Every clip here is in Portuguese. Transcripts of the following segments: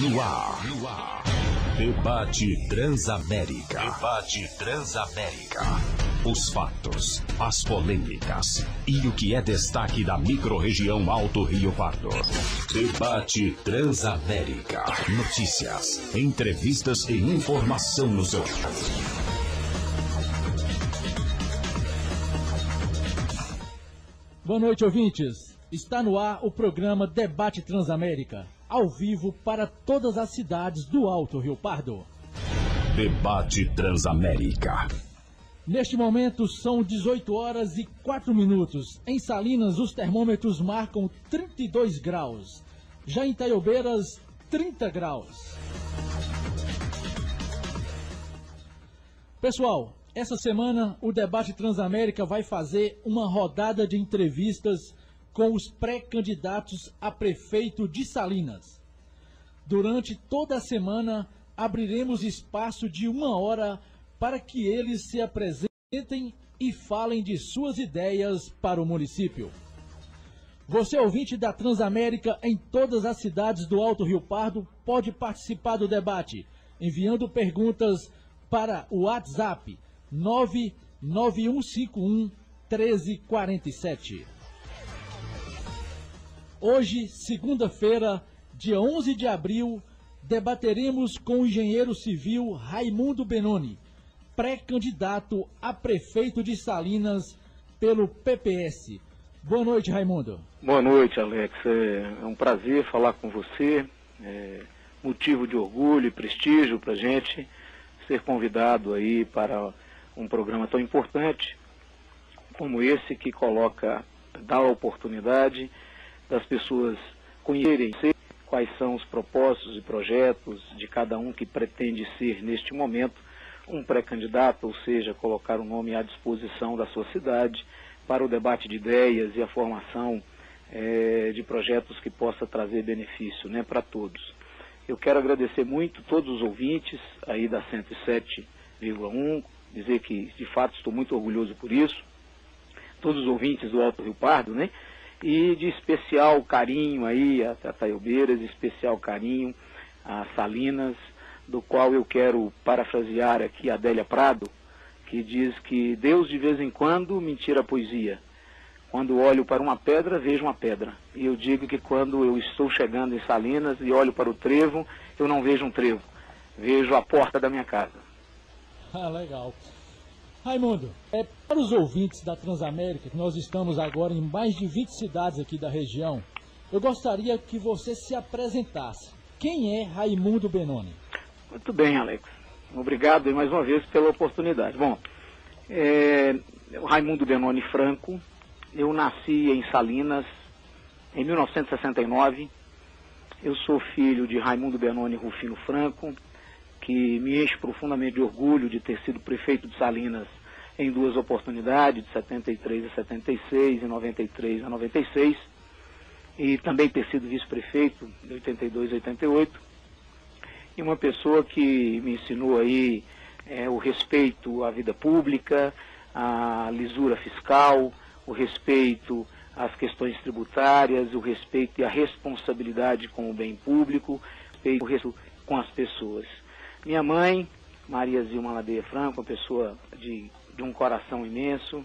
No ar. Debate Transamérica. Debate Transamérica. Os fatos, as polêmicas e o que é destaque da microrregião Alto Rio Pardo. Debate Transamérica. Notícias, entrevistas e informação no seu. Boa noite, ouvintes. Está no ar o programa Debate Transamérica, ao vivo para todas as cidades do Alto Rio Pardo. Debate Transamérica. Neste momento são 18 horas e 4 minutos. Em Salinas, os termômetros marcam 32 graus. Já em Itaiobeiras, 30 graus. Pessoal, essa semana o Debate Transamérica vai fazer uma rodada de entrevistas com os pré-candidatos a prefeito de Salinas. Durante toda a semana, abriremos espaço de 1 hora para que eles se apresentem e falem de suas ideias para o município. Você, ouvinte da Transamérica em todas as cidades do Alto Rio Pardo, pode participar do debate, enviando perguntas para o WhatsApp 99151 1347. Hoje, segunda-feira, dia 11 de abril, debateremos com o engenheiro civil Raimundo Benoni, pré-candidato a prefeito de Salinas pelo PPS. Boa noite, Raimundo. Boa noite, Alex. É um prazer falar com você. É motivo de orgulho e prestígio para a gente ser convidado aí para um programa tão importante como esse, que dá a oportunidade das pessoas conhecerem quais são os propósitos e projetos de cada um que pretende ser, neste momento, um pré-candidato, ou seja, colocar o nome à disposição da sua cidade para o debate de ideias e a formação de projetos que possa trazer benefício, para todos. Eu quero agradecer muito todos os ouvintes aí da 107,1, dizer que, de fato, estou muito orgulhoso por isso, todos os ouvintes do Alto Rio Pardo, e de especial carinho aí a Itaiobeiras, especial carinho a Salinas, do qual eu quero parafrasear aqui a Adélia Prado, que diz que Deus de vez em quando me tira a poesia. Quando olho para uma pedra, vejo uma pedra. E eu digo que quando eu estou chegando em Salinas e olho para o trevo, eu não vejo um trevo, vejo a porta da minha casa. Ah, legal. Raimundo, para os ouvintes da Transamérica, que nós estamos agora em mais de 20 cidades aqui da região, eu gostaria que você se apresentasse. Quem é Raimundo Benoni? Muito bem, Alex. Obrigado mais uma vez pela oportunidade. Bom, Raimundo Benoni Franco, eu nasci em Salinas em 1969. Eu sou filho de Raimundo Benoni Rufino Franco, que me enche profundamente de orgulho de ter sido prefeito de Salinas em 2 oportunidades, de 73 a 76 e 93 a 96, e também ter sido vice-prefeito de 82 a 88, e uma pessoa que me ensinou aí o respeito à vida pública, a lisura fiscal, o respeito às questões tributárias, o respeito e a responsabilidade com o bem público, o respeito com as pessoas. Minha mãe, Maria Zilma Ladeia Franco, uma pessoa de um coração imenso,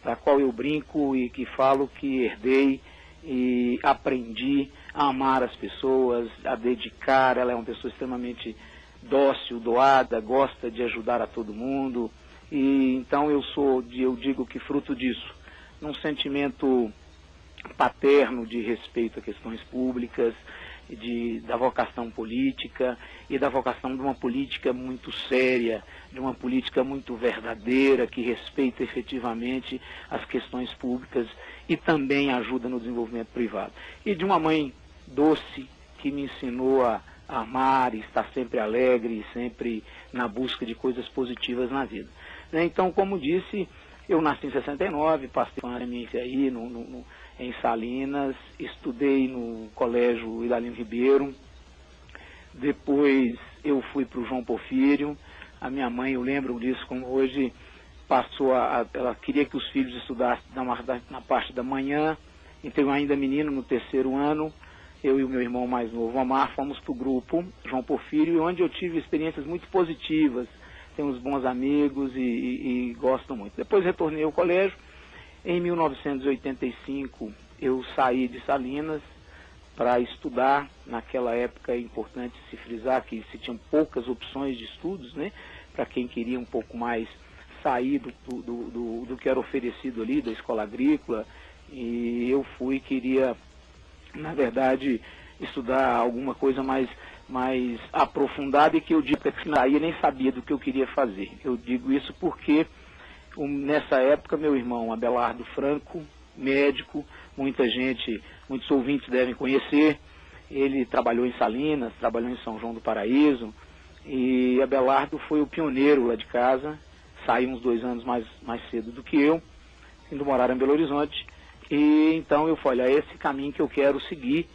da qual eu brinco e que falo que herdei e aprendi a amar as pessoas, a dedicar. Ela é uma pessoa extremamente dócil, doada, gosta de ajudar a todo mundo, e então eu digo que fruto disso, num sentimento paterno de respeito a questões públicas, da vocação política e da vocação de uma política muito séria, de uma política muito verdadeira, que respeita efetivamente as questões públicas e também ajuda no desenvolvimento privado. E de uma mãe doce, que me ensinou a amar e estar sempre alegre e sempre na busca de coisas positivas na vida. Então, como disse, eu nasci em 69, passei uma experiência aí em Salinas, estudei no Colégio Idalino Ribeiro, depois eu fui para o João Porfírio. A minha mãe, eu lembro disso como hoje, ela queria que os filhos estudassem na parte da manhã, então eu ainda menino no 3º ano, eu e o meu irmão mais novo, Omar, fomos para o grupo João Porfírio, onde eu tive experiências muito positivas, tenho uns bons amigos e gosto muito. Depois retornei ao colégio. Em 1985 eu saí de Salinas para estudar. Naquela época é importante se frisar que se tinham poucas opções de estudos, né, para quem queria um pouco mais sair do que era oferecido ali, da escola agrícola, e eu queria, na verdade, estudar alguma coisa mais aprofundada, e que eu digo que eu nem sabia do que eu queria fazer. Eu digo isso porque nessa época meu irmão Abelardo Franco, médico, muitos ouvintes devem conhecer, ele trabalhou em Salinas, trabalhou em São João do Paraíso, e Abelardo foi o pioneiro lá de casa, saiu uns 2 anos mais cedo do que eu, indo morar em Belo Horizonte, e então eu falei, é esse caminho que eu quero seguir.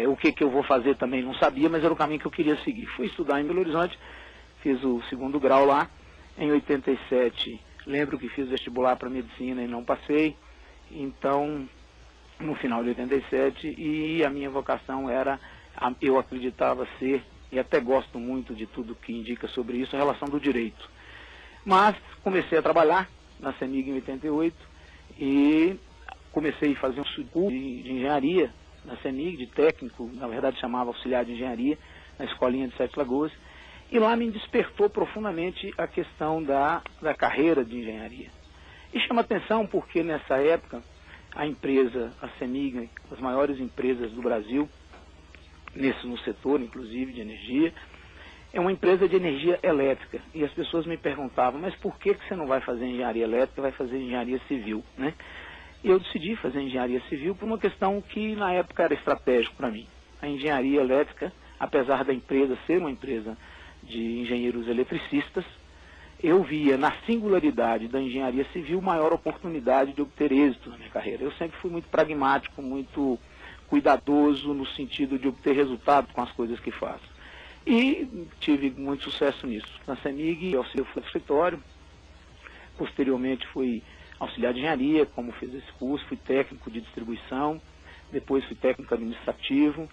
O que eu vou fazer também não sabia, mas era o caminho que eu queria seguir. Fui estudar em Belo Horizonte, fiz o 2º grau lá. Em 87, lembro que fiz vestibular para medicina e não passei. Então, no final de 87, e a minha vocação era, eu acreditava ser, e até gosto muito de tudo que indica sobre isso, a relação do direito. Mas comecei a trabalhar na CEMIG em 88 e comecei a fazer um curso de engenharia na CEMIG, de técnico, na verdade chamava auxiliar de engenharia, na escolinha de Sete Lagoas, e lá me despertou profundamente a questão da carreira de engenharia. E chama atenção porque nessa época a empresa, a CEMIG, as maiores empresas do Brasil, no setor inclusive de energia, é uma empresa de energia elétrica, e as pessoas me perguntavam, mas por que você não vai fazer engenharia elétrica, vai fazer engenharia civil, né? E eu decidi fazer engenharia civil por uma questão que na época era estratégico para mim. A engenharia elétrica, apesar da empresa ser uma empresa de engenheiros eletricistas, eu via na singularidade da engenharia civil maior oportunidade de obter êxito na minha carreira. Eu sempre fui muito pragmático, muito cuidadoso no sentido de obter resultado com as coisas que faço. E tive muito sucesso nisso. Na CEMIG, eu fui ao escritório, posteriormente fui auxiliar de engenharia, como fiz esse curso, fui técnico de distribuição, depois fui técnico administrativo.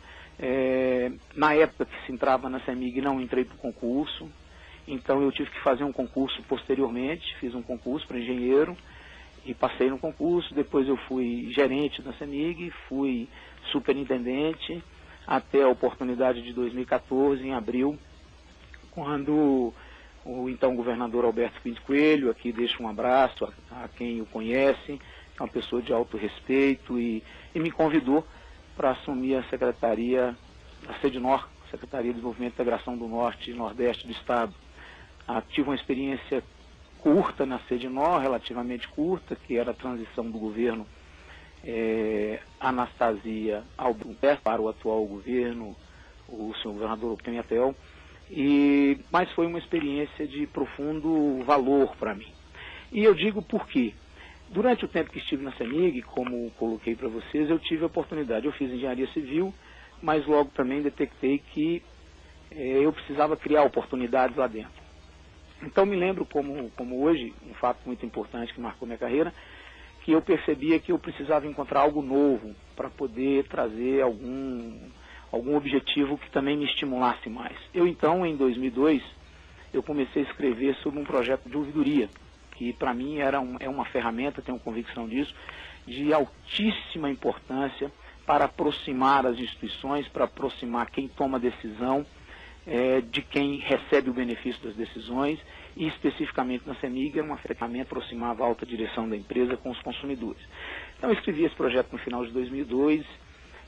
Na época que se entrava na CEMIG não entrei para o concurso, então eu tive que fazer um concurso posteriormente, fiz um concurso para engenheiro e passei no concurso. Depois eu fui gerente da CEMIG, fui superintendente, até a oportunidade de 2014, em abril, quando o então governador Alberto Pinto Coelho, aqui deixo um abraço a quem o conhece, é uma pessoa de alto respeito, e me convidou para assumir a secretaria, a SEDNOR, Secretaria de Desenvolvimento e Integração do Norte e Nordeste do Estado. Tive uma experiência curta na SEDNOR, relativamente curta, que era a transição do governo Anastasia Albuquerque para o atual governo, o senhor governador Pimentel, mas foi uma experiência de profundo valor para mim. E eu digo por quê. Durante o tempo que estive na CEMIG, como coloquei para vocês, eu tive a oportunidade, eu fiz engenharia civil, mas logo também detectei que eu precisava criar oportunidades lá dentro. Então me lembro como hoje, um fato muito importante que marcou minha carreira, que eu percebia que eu precisava encontrar algo novo para poder trazer algum objetivo que também me estimulasse mais. Eu então, em 2002, eu comecei a escrever sobre um projeto de ouvidoria, que para mim é uma ferramenta, tenho convicção disso, de altíssima importância para aproximar as instituições, para aproximar quem toma decisão de quem recebe o benefício das decisões, e especificamente na CEMIG era uma ferramenta que aproximava a alta direção da empresa com os consumidores. Então eu escrevi esse projeto no final de 2002,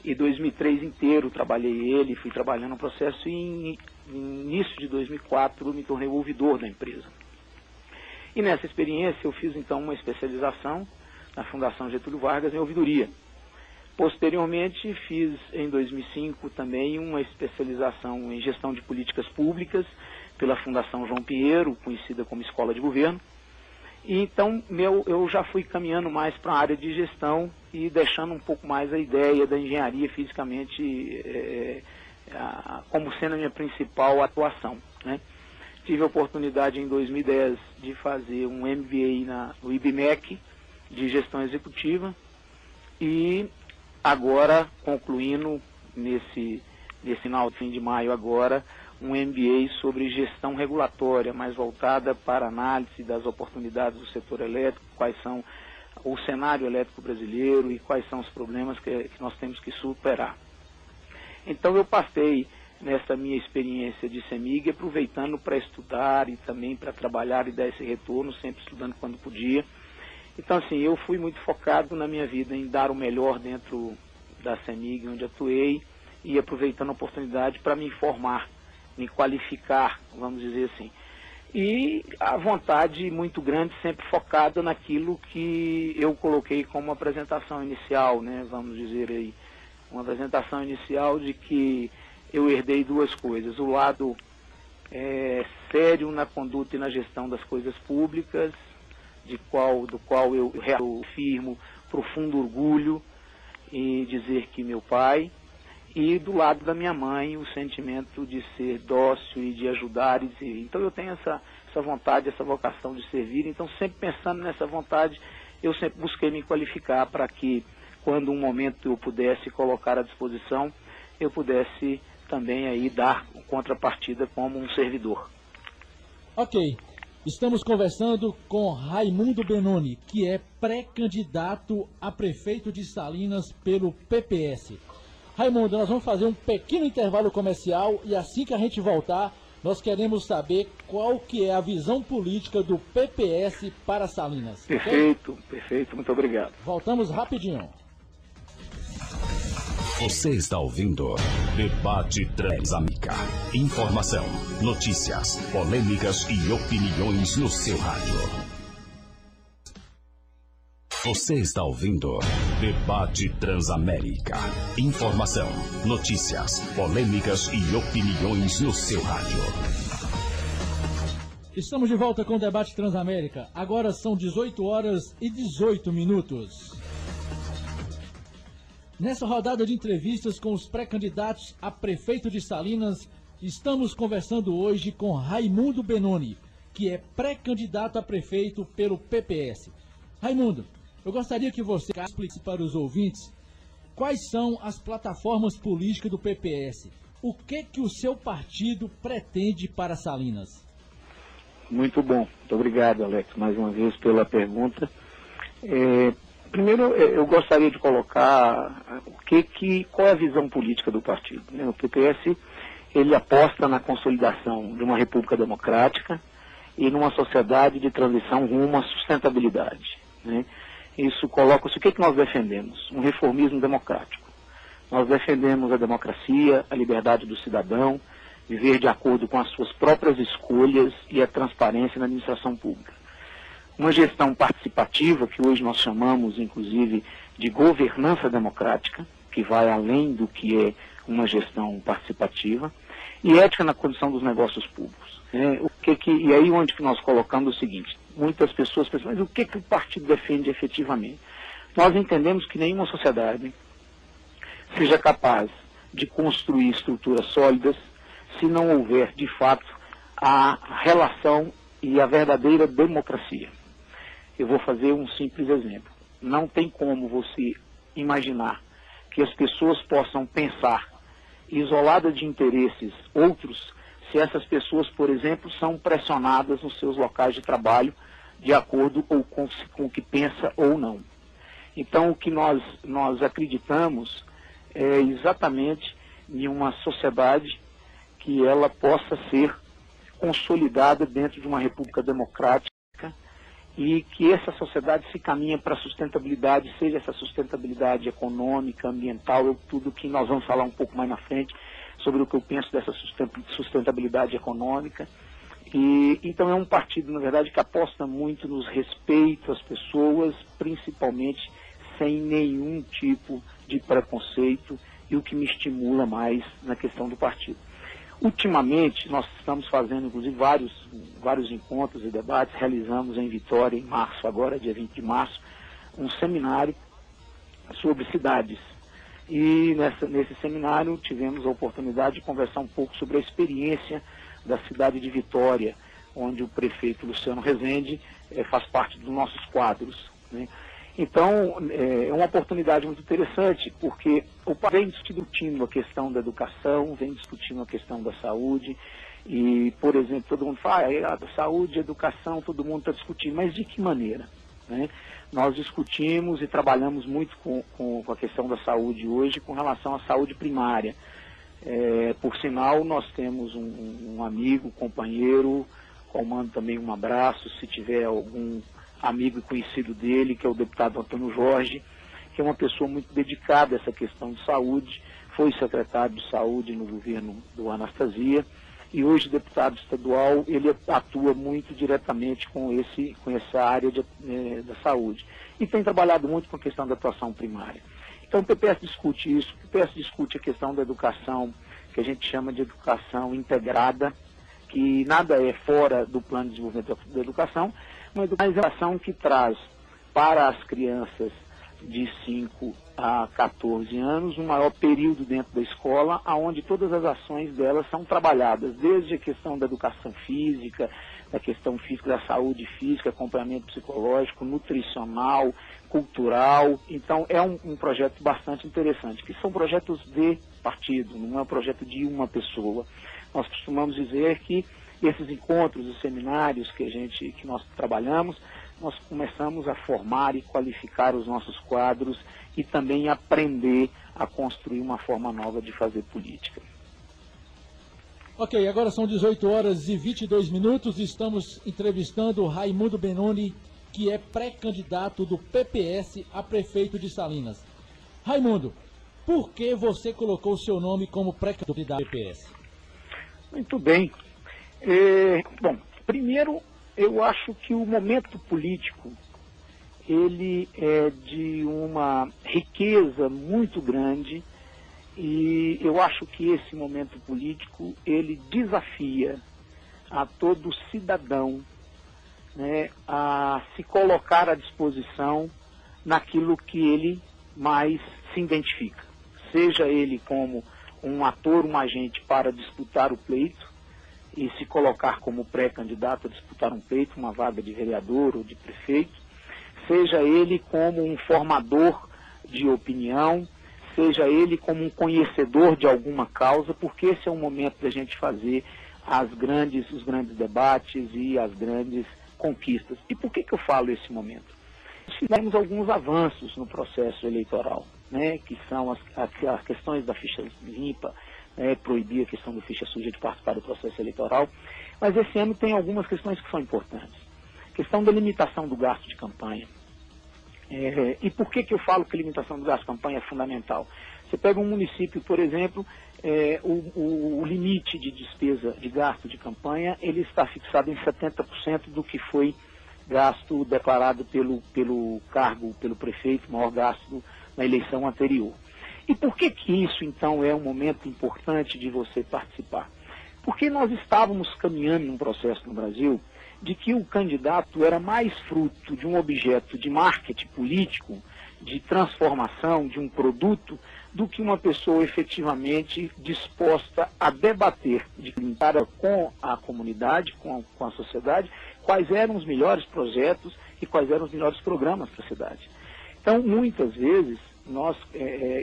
e 2003 inteiro trabalhei ele, fui trabalhando no processo, e em início de 2004 me tornei o ouvidor da empresa. E nessa experiência eu fiz então uma especialização na Fundação Getúlio Vargas em ouvidoria. Posteriormente fiz em 2005 também uma especialização em gestão de políticas públicas pela Fundação João Pinheiro, conhecida como Escola de Governo. E então eu já fui caminhando mais para a área de gestão e deixando um pouco mais a ideia da engenharia fisicamente como sendo a minha principal atuação, né? Tive a oportunidade em 2010 de fazer um MBA no IBMEC de gestão executiva, e agora concluindo nesse final de fim de maio agora, um MBA sobre gestão regulatória, mais voltada para análise das oportunidades do setor elétrico, quais são o cenário elétrico brasileiro e quais são os problemas que nós temos que superar. Então eu passei nessa minha experiência de CEMIG, aproveitando para estudar e também para trabalhar e dar esse retorno, sempre estudando quando podia. Então assim, eu fui muito focado na minha vida em dar o melhor dentro da CEMIG, onde atuei, e aproveitando a oportunidade para me informar, me qualificar, vamos dizer assim. E a vontade muito grande, sempre focada naquilo que eu coloquei como apresentação inicial, né? Vamos dizer aí, uma apresentação inicial de que eu herdei duas coisas: o lado sério na conduta e na gestão das coisas públicas, do qual eu reafirmo profundo orgulho e dizer que meu pai, e do lado da minha mãe, o sentimento de ser dócil e de ajudar e de servir. Então eu tenho essa vontade, essa vocação de servir. Então, sempre pensando nessa vontade, eu sempre busquei me qualificar para que, quando um momento eu pudesse colocar à disposição, eu pudesse também aí dar contrapartida como um servidor. Ok. Estamos conversando com Raimundo Benoni, que é pré-candidato a prefeito de Salinas pelo PPS. Raimundo, nós vamos fazer um pequeno intervalo comercial e assim que a gente voltar, nós queremos saber qual que é a visão política do PPS para Salinas. Perfeito, okay? Perfeito, muito obrigado. Voltamos rapidinho. Você está ouvindo Debate Transamérica. Informação, notícias, polêmicas e opiniões no seu rádio. Você está ouvindo Debate Transamérica. Informação, notícias, polêmicas e opiniões no seu rádio. Estamos de volta com o Debate Transamérica. Agora são 18 horas e 18 minutos. Nessa rodada de entrevistas com os pré-candidatos a prefeito de Salinas, estamos conversando hoje com Raimundo Benoni, que é pré-candidato a prefeito pelo PPS. Raimundo, eu gostaria que você explique para os ouvintes quais são as plataformas políticas do PPS. O que o seu partido pretende para Salinas? Muito bom. Muito obrigado, Alex, mais uma vez pela pergunta. Primeiro, eu gostaria de colocar qual é a visão política do partido. O PPS, ele aposta na consolidação de uma república democrática e numa sociedade de transição rumo à sustentabilidade, né? Isso coloca-se, o que nós defendemos? Um reformismo democrático. Nós defendemos a democracia, a liberdade do cidadão, viver de acordo com as suas próprias escolhas e a transparência na administração pública. Uma gestão participativa, que hoje nós chamamos, inclusive, de governança democrática, que vai além do que é uma gestão participativa, e ética na condução dos negócios públicos. E aí onde que nós colocamos o seguinte: muitas pessoas pensam, mas o que o partido defende efetivamente? Nós entendemos que nenhuma sociedade seja capaz de construir estruturas sólidas se não houver, de fato, a relação e a verdadeira democracia. Eu vou fazer um simples exemplo. Não tem como você imaginar que as pessoas possam pensar isoladas de interesses outros se essas pessoas, por exemplo, são pressionadas nos seus locais de trabalho de acordo ou com o que pensa ou não. Então, o que nós acreditamos é exatamente em uma sociedade que ela possa ser consolidada dentro de uma república democrática e que essa sociedade se caminha para a sustentabilidade, seja essa sustentabilidade econômica, ambiental, tudo que nós vamos falar um pouco mais na frente sobre o que eu penso dessa sustentabilidade econômica. E então é um partido, na verdade, que aposta muito nos respeito às pessoas, principalmente sem nenhum tipo de preconceito, e o que me estimula mais na questão do partido. Ultimamente, nós estamos fazendo, inclusive, vários encontros e debates. Realizamos em Vitória, em março, agora, dia 20 de março, um seminário sobre cidades. E nesse seminário tivemos a oportunidade de conversar um pouco sobre a experiência da cidade de Vitória, onde o prefeito Luciano Rezende faz parte dos nossos quadros, né? Então, é uma oportunidade muito interessante, porque o país vem discutindo a questão da educação, vem discutindo a questão da saúde, e, por exemplo, todo mundo fala, saúde, educação, todo mundo está discutindo, mas de que maneira? Né? Nós discutimos e trabalhamos muito com a questão da saúde hoje com relação à saúde primária. Por sinal, nós temos um amigo, companheiro, qual mando também um abraço, se tiver algum amigo e conhecido dele, que é o deputado Antônio Jorge, que é uma pessoa muito dedicada a essa questão de saúde, foi secretário de saúde no governo do Anastasia, e hoje deputado estadual, ele atua muito diretamente com essa área da saúde. E tem trabalhado muito com a questão da atuação primária. Então o PPS discute isso, o PPS discute a questão da educação, que a gente chama de educação integrada, que nada é fora do plano de desenvolvimento da educação, mas uma educação que traz para as crianças de 5 a 14 anos um maior período dentro da escola, onde todas as ações delas são trabalhadas, desde a questão da educação física, da questão física, da saúde física, acompanhamento psicológico, nutricional, cultural. Então é um projeto bastante interessante, que são projetos de partido, não é um projeto de uma pessoa. Nós costumamos dizer que esses encontros, os seminários que nós trabalhamos, nós começamos a formar e qualificar os nossos quadros e também aprender a construir uma forma nova de fazer política. Ok, agora são 18 horas e 22 minutos, estamos entrevistando Raimundo Benoni, que é pré-candidato do PPS a prefeito de Salinas. Raimundo, por que você colocou o seu nome como pré-candidato do PPS? Muito bem. Bom, primeiro, eu acho que o momento político, ele é de uma riqueza muito grande e eu acho que esse momento político, ele desafia a todo cidadão, né, a se colocar à disposição naquilo que ele mais se identifica. Seja ele como um ator, um agente para disputar o pleito, e se colocar como pré-candidato a disputar um pleito, uma vaga de vereador ou de prefeito, seja ele como um formador de opinião, seja ele como um conhecedor de alguma causa, porque esse é o momento da gente fazer os grandes debates e as grandes conquistas. E por que eu falo esse momento? Nós fizemos alguns avanços no processo eleitoral, né, que são as questões da ficha limpa, proibir a questão da ficha suja de participar do processo eleitoral, mas esse ano tem algumas questões que são importantes. A questão da limitação do gasto de campanha. E por que eu falo que a limitação do gasto de campanha é fundamental? Você pega um município, por exemplo, o limite de despesa de gasto de campanha, ele está fixado em 70% do que foi gasto declarado pelo cargo, pelo prefeito, maior gasto na eleição anterior. E por que isso, então, é um momento importante de você participar? Porque nós estávamos caminhando num processo no Brasil de que o candidato era mais fruto de um objeto de marketing político, de transformação de um produto, do que uma pessoa efetivamente disposta a debater com a comunidade, com a sociedade, quais eram os melhores projetos e quais eram os melhores programas para a cidade. Então, muitas vezes,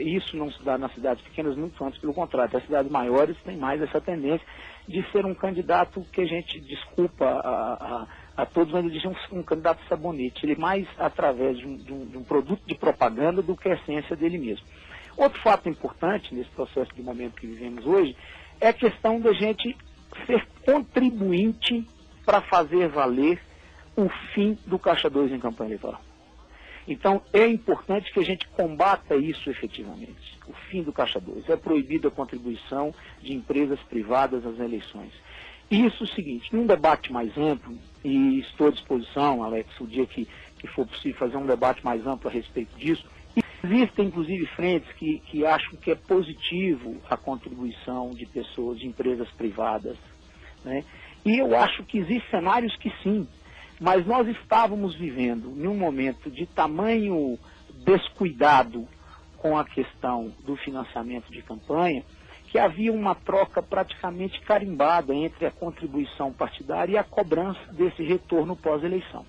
isso não se dá nas cidades pequenas, muito antes, pelo contrário. As cidades maiores têm mais essa tendência de ser um candidato que a gente, desculpa a todos, mas diz um candidato sabonete. Ele mais através de um produto de propaganda do que a essência dele mesmo. Outro fato importante nesse processo de momento que vivemos hoje é a questão da gente ser contribuinte para fazer valer o fim do Caixa 2 em campanha eleitoral. Então, é importante que a gente combata isso efetivamente. O fim do Caixa 2. É proibida a contribuição de empresas privadas às eleições. Isso é o seguinte, num debate mais amplo, e estou à disposição, Alex, o dia que for possível fazer um debate mais amplo a respeito disso, existem, inclusive, frentes que acham que é positivo a contribuição de pessoas, de empresas privadas, né? E eu acho que existem cenários que sim, mas nós estávamos vivendo em um momento de tamanho descuidado com a questão do financiamento de campanha, que havia uma troca praticamente carimbada entre a contribuição partidária e a cobrança desse retorno pós-eleição.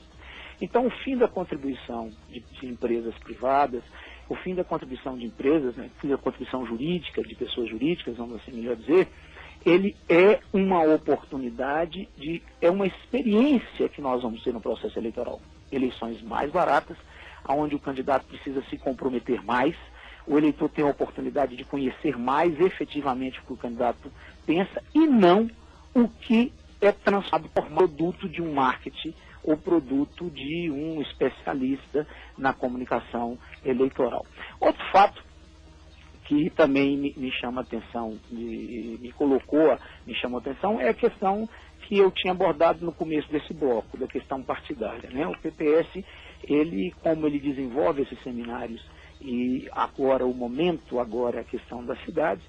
Então, o fim da contribuição de empresas privadas, o fim da contribuição de empresas, né, o fim da contribuição jurídica, de pessoas jurídicas, vamos assim melhor dizer, ele é uma oportunidade, é uma experiência que nós vamos ter no processo eleitoral. Eleições mais baratas, onde o candidato precisa se comprometer mais, o eleitor tem a oportunidade de conhecer mais efetivamente o que o candidato pensa e não o que é transformado por produto de um marketing ou produto de um especialista na comunicação eleitoral. Outro fato que também me chama atenção, me chamou atenção, é a questão que eu tinha abordado no começo desse bloco, da questão partidária, né? O PPS, como ele desenvolve esses seminários e agora o momento, agora é a questão das cidades,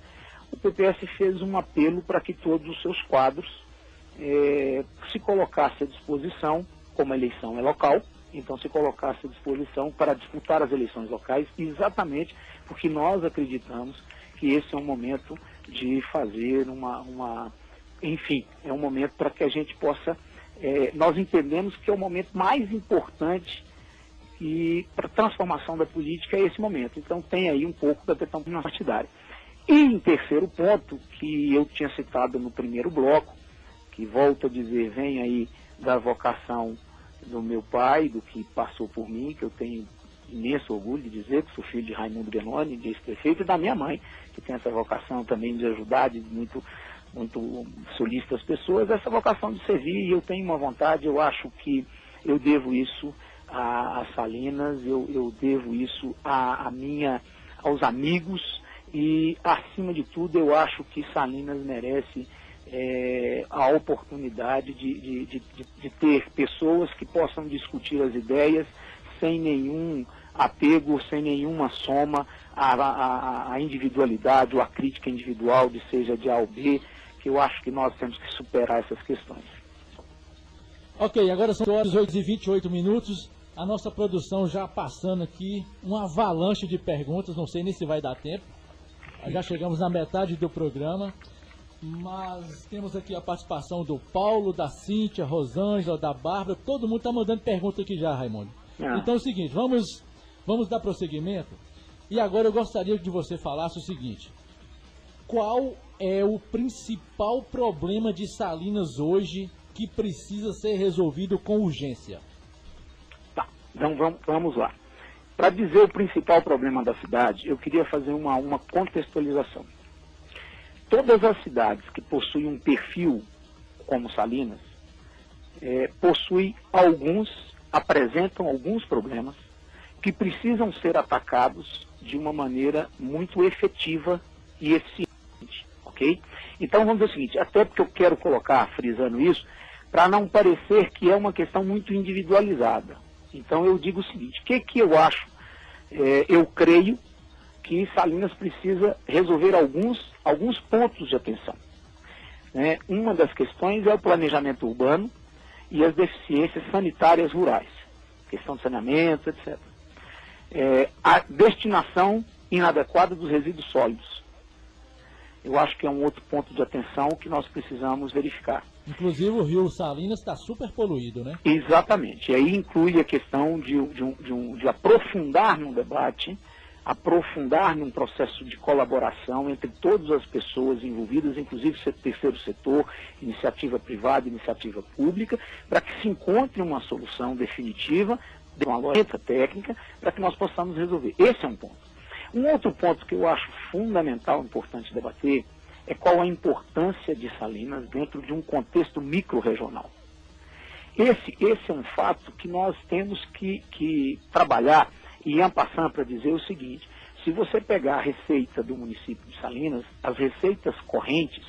o PPS fez um apelo para que todos os seus quadros se colocassem à disposição, como a eleição é local, então se colocasse à disposição para disputar as eleições locais, exatamente porque nós acreditamos que esse é um momento de fazer enfim, é um momento para que a gente possa, nós entendemos que é o momento mais importante e para a transformação da política é esse momento. Então tem aí um pouco da questão partidária. E em terceiro ponto, que eu tinha citado no primeiro bloco, que volto a dizer, vem aí da vocação do meu pai, do que passou por mim, que eu tenho imenso orgulho de dizer, que sou filho de Raimundo Benoni, de ex-prefeito, e da minha mãe, que tem essa vocação também de ajudar, de muito solicita as pessoas, essa vocação de servir, e eu tenho uma vontade, eu acho que eu devo isso a Salinas, eu devo isso aos amigos, e acima de tudo eu acho que Salinas merece a oportunidade de ter pessoas que possam discutir as ideias sem nenhum apego, sem nenhuma soma à individualidade ou à crítica individual, seja de A ou B, que eu acho que nós temos que superar essas questões. Ok, agora são 18h28, a nossa produção já passando aqui, uma avalanche de perguntas, não sei nem se vai dar tempo, já chegamos na metade do programa, mas temos aqui a participação do Paulo, da Cíntia, Rosângela, da Bárbara, todo mundo está mandando pergunta aqui já, Raimundo. Então é o seguinte, vamos dar prosseguimento, e agora eu gostaria que você falasse o seguinte: qual é o principal problema de Salinas hoje que precisa ser resolvido com urgência? Tá, então vamos lá. Para dizer o principal problema da cidade, eu queria fazer uma contextualização. Todas as cidades que possuem um perfil como Salinas, apresentam alguns problemas que precisam ser atacados de uma maneira muito efetiva e eficiente, ok? Então vamos dizer o seguinte, até porque eu quero colocar, frisando isso, para não parecer que é uma questão muito individualizada. Então eu digo o seguinte, o que eu acho? Eu creio que Salinas precisa resolver alguns pontos de atenção. Uma das questões é o planejamento urbano e as deficiências sanitárias rurais, questão de saneamento, etc. A destinação inadequada dos resíduos sólidos. Eu acho que é um outro ponto de atenção que nós precisamos verificar. Inclusive o rio Salinas está super poluído, né? Exatamente. E aí inclui a questão de aprofundar no debate, aprofundar num processo de colaboração entre todas as pessoas envolvidas, inclusive o terceiro setor, iniciativa privada, iniciativa pública, para que se encontre uma solução definitiva, de uma lógica técnica, para que nós possamos resolver. Esse é um ponto. Um outro ponto que eu acho fundamental, importante debater, é qual a importância de Salinas dentro de um contexto micro-regional. Esse é um fato que nós temos que trabalhar, e em passando para dizer o seguinte: se você pegar a receita do município de Salinas, as receitas correntes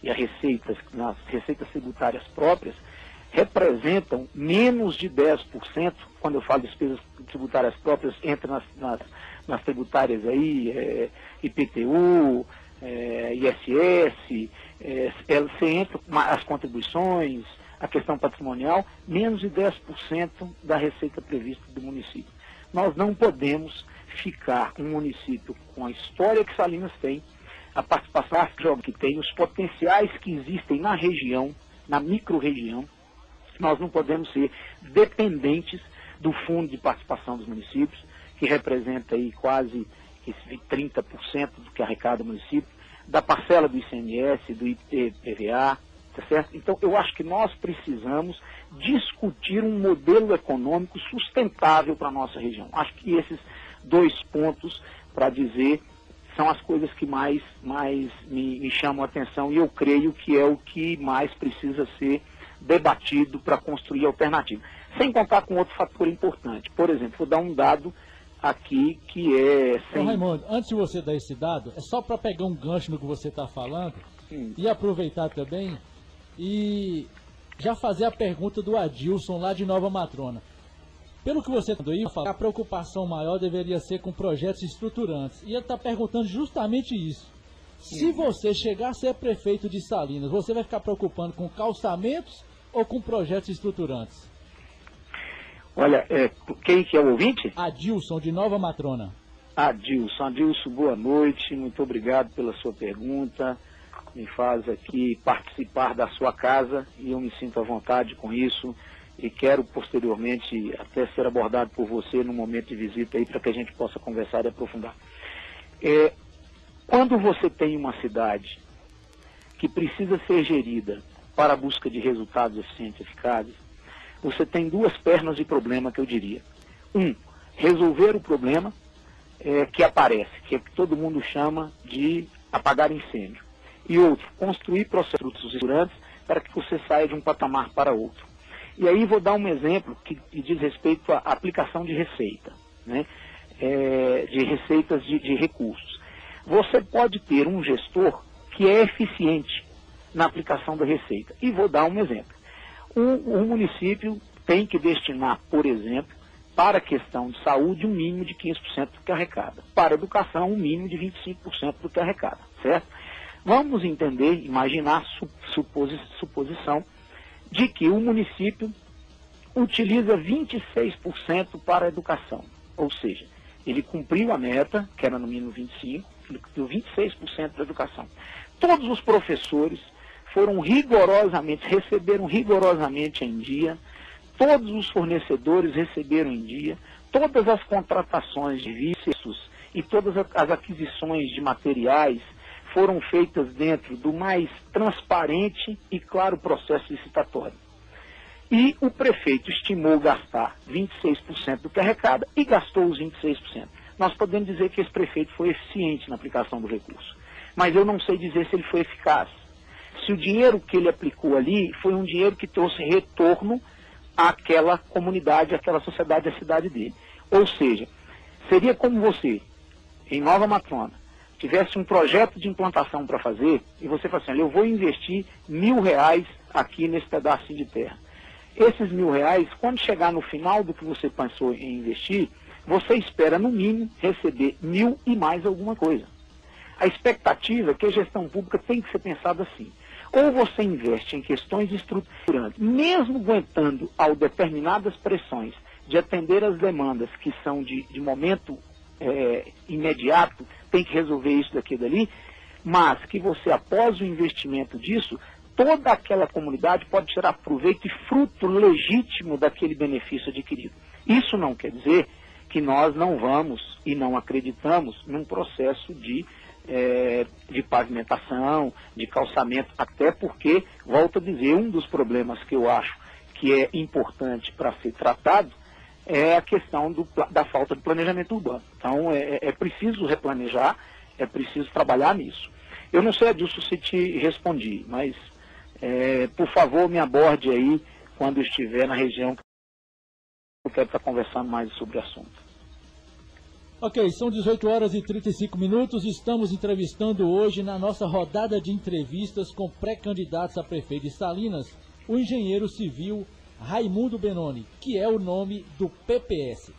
e as receitas tributárias próprias representam menos de 10%, quando eu falo de despesas tributárias próprias, entra nas tributárias aí, IPTU, ISS, você entra as contribuições, a questão patrimonial, menos de 10% da receita prevista do município. Nós não podemos ficar um município com a história que Salinas tem, a participação que tem, os potenciais que existem na região, na micro-região, Nós não podemos ser dependentes do Fundo de Participação dos Municípios, que representa aí quase 30% do que arrecada o município, da parcela do ICMS, do IPVA, tá certo? Então, eu acho que nós precisamos discutir um modelo econômico sustentável para a nossa região. Acho que esses 2 pontos, para dizer, são as coisas que mais me chamam a atenção, e eu creio que é o que mais precisa ser debatido para construir alternativa. Sem contar com outro fator importante. Por exemplo, vou dar um dado aqui que é... Ô, Raimundo, antes de você dar esse dado, é só para pegar um gancho no que você está falando e aproveitar também e já fazer a pergunta do Adilson lá de Nova Matrona. Pelo que você está aí, a preocupação maior deveria ser com projetos estruturantes. E ele está perguntando justamente isso. Se você chegar a ser prefeito de Salinas, você vai ficar preocupando com calçamentos ou com projetos estruturantes? Olha, quem que é o ouvinte? Adilson, de Nova Matrona. Adilson, boa noite, muito obrigado pela sua pergunta. Me faz aqui participar da sua casa e eu me sinto à vontade com isso. E quero posteriormente até ser abordado por você no momento de visita aí para que a gente possa conversar e aprofundar. Quando você tem uma cidade que precisa ser gerida para a busca de resultados eficientes e eficazes, você tem 2 pernas de problema que eu diria. Resolver o problema que aparece, que é o que todo mundo chama de apagar incêndio. E outro, construir processos estruturantes para que você saia de um patamar para outro. E aí vou dar um exemplo que diz respeito à aplicação de receita, né? De receitas de recursos. Você pode ter um gestor que é eficiente na aplicação da receita. E vou dar um exemplo. O município tem que destinar, por exemplo, para a questão de saúde, um mínimo de 15% do que arrecada. Para a educação, um mínimo de 25% do que arrecada, certo? Vamos entender, imaginar, suposição, de que o município utiliza 26% para a educação. Ou seja, ele cumpriu a meta, que era no mínimo 25%, ele cumpriu 26% da educação. Todos os professores receberam rigorosamente em dia, todos os fornecedores receberam em dia, todas as contratações de serviços e todas as aquisições de materiais foram feitas dentro do mais transparente e claro processo licitatório. E o prefeito estimou gastar 26% do que arrecada e gastou os 26%. Nós podemos dizer que esse prefeito foi eficiente na aplicação do recurso, mas eu não sei dizer se ele foi eficaz. Se o dinheiro que ele aplicou ali foi um dinheiro que trouxe retorno àquela comunidade, àquela sociedade, à cidade dele. Ou seja, seria como você, em Nova Matrona, tivesse um projeto de implantação para fazer, e você fala assim, eu vou investir R$1.000 aqui nesse pedaço de terra. Esses R$1.000, quando chegar no final do que você pensou em investir, você espera, no mínimo, receber 1.000 e mais alguma coisa. A expectativa é que a gestão pública tem que ser pensada assim. Ou você investe em questões estruturantes, mesmo aguentando ao determinadas pressões de atender as demandas que são de momento imediato, tem que resolver isso daqui e dali, mas que você, após o investimento disso, toda aquela comunidade pode tirar proveito e fruto legítimo daquele benefício adquirido. Isso não quer dizer que nós não vamos e não acreditamos num processo de pavimentação, de calçamento, até porque, volto a dizer, um dos problemas que eu acho que é importante para ser tratado é a questão da falta de planejamento urbano. Então, é preciso replanejar, é preciso trabalhar nisso. Eu não sei, Adilson, se te respondi, mas, por favor, me aborde aí quando estiver na região que eu quero estar conversando mais sobre o assunto. Ok, são 18 horas e 35 minutos, estamos entrevistando hoje na nossa rodada de entrevistas com pré-candidatos a prefeito de Salinas, o engenheiro civil Raimundo Benoni, que é o nome do PPS.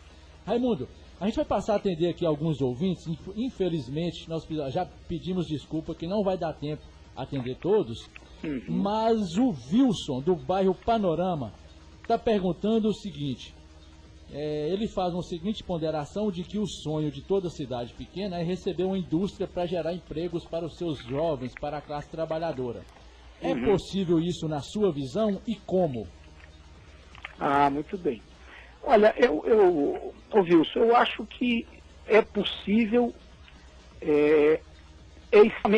Raimundo, a gente vai passar a atender aqui alguns ouvintes, infelizmente nós já pedimos desculpa que não vai dar tempo a atender todos, mas o Wilson, do bairro Panorama, está perguntando o seguinte... ele faz uma seguinte ponderação de que o sonho de toda cidade pequena é receber uma indústria para gerar empregos para os seus jovens, para a classe trabalhadora. É possível isso na sua visão e como? Ah, muito bem. Olha, Wilson, eu acho que é possível, é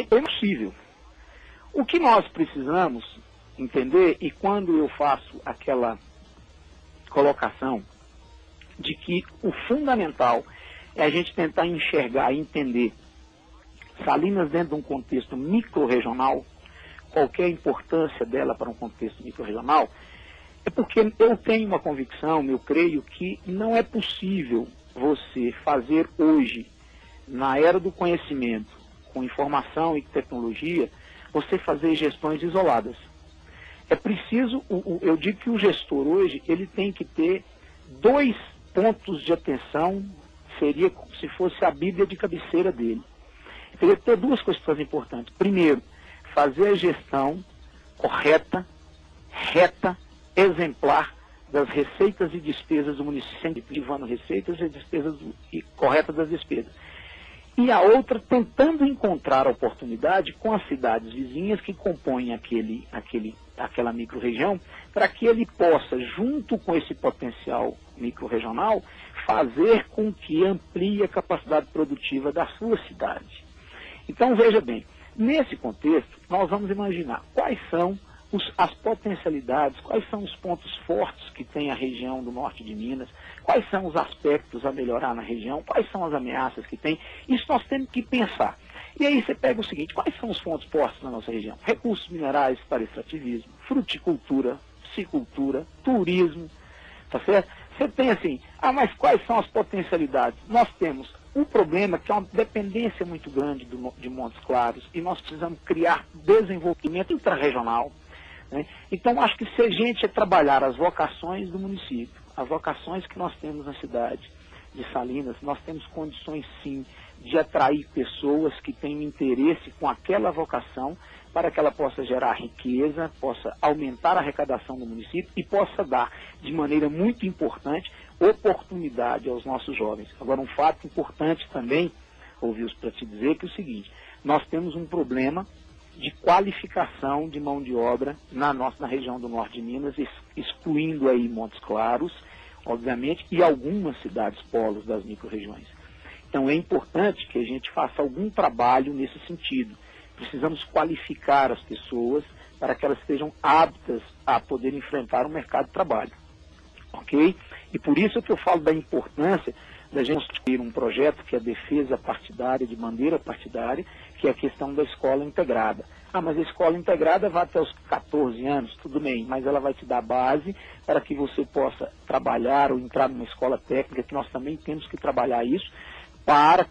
possível. O que nós precisamos entender, e quando eu faço aquela colocação de que o fundamental é a gente tentar enxergar e entender Salinas dentro de um contexto microrregional, qualquer importância dela para um contexto microrregional, é porque eu tenho uma convicção, eu creio que não é possível você fazer hoje, na era do conhecimento, com informação e tecnologia, você fazer gestões isoladas. É preciso, eu digo que o gestor hoje, ele tem que ter 2 pontos de atenção, seria como se fosse a Bíblia de cabeceira dele. Ele teria que ter 2 questões importantes. Primeiro, fazer a gestão correta, reta, exemplar das receitas e despesas do município, sempre privando receitas e despesas corretas das despesas. E a outra, tentando encontrar oportunidade com as cidades vizinhas que compõem aquela microrregião, para que ele possa, junto com esse potencial microrregional, fazer com que amplie a capacidade produtiva da sua cidade. Então, veja bem, nesse contexto, nós vamos imaginar quais são as potencialidades, quais são os pontos fortes que tem a região do norte de Minas, quais são os aspectos a melhorar na região, quais são as ameaças que tem. Isso nós temos que pensar. E aí você pega o seguinte, quais são os pontos fortes na nossa região? Recursos minerais para extrativismo, fruticultura, piscicultura, turismo, tá certo? Você tem assim, mas quais são as potencialidades? Nós temos um problema que é uma dependência muito grande de Montes Claros, e nós precisamos criar desenvolvimento intrarregional. Né? Então, acho que se a gente trabalhar as vocações do município, as vocações que nós temos na cidade de Salinas, nós temos condições, sim, de atrair pessoas que tenham interesse com aquela vocação, para que ela possa gerar riqueza, possa aumentar a arrecadação do município e possa dar, de maneira muito importante, oportunidade aos nossos jovens. Agora, um fato importante também, ouvi-os para te dizer, que é o seguinte, nós temos um problema de qualificação de mão de obra na região do norte de Minas, excluindo aí Montes Claros, obviamente, e algumas cidades polos das microrregiões. Então, é importante que a gente faça algum trabalho nesse sentido. Precisamos qualificar as pessoas para que elas estejam aptas a poder enfrentar o mercado de trabalho. Ok? E por isso que eu falo da importância da gente construir um projeto que é a defesa partidária, de bandeira partidária, que é a questão da escola integrada. Mas a escola integrada vai até os 14 anos, tudo bem, mas ela vai te dar base para que você possa trabalhar ou entrar numa escola técnica, que nós também temos que trabalhar isso, para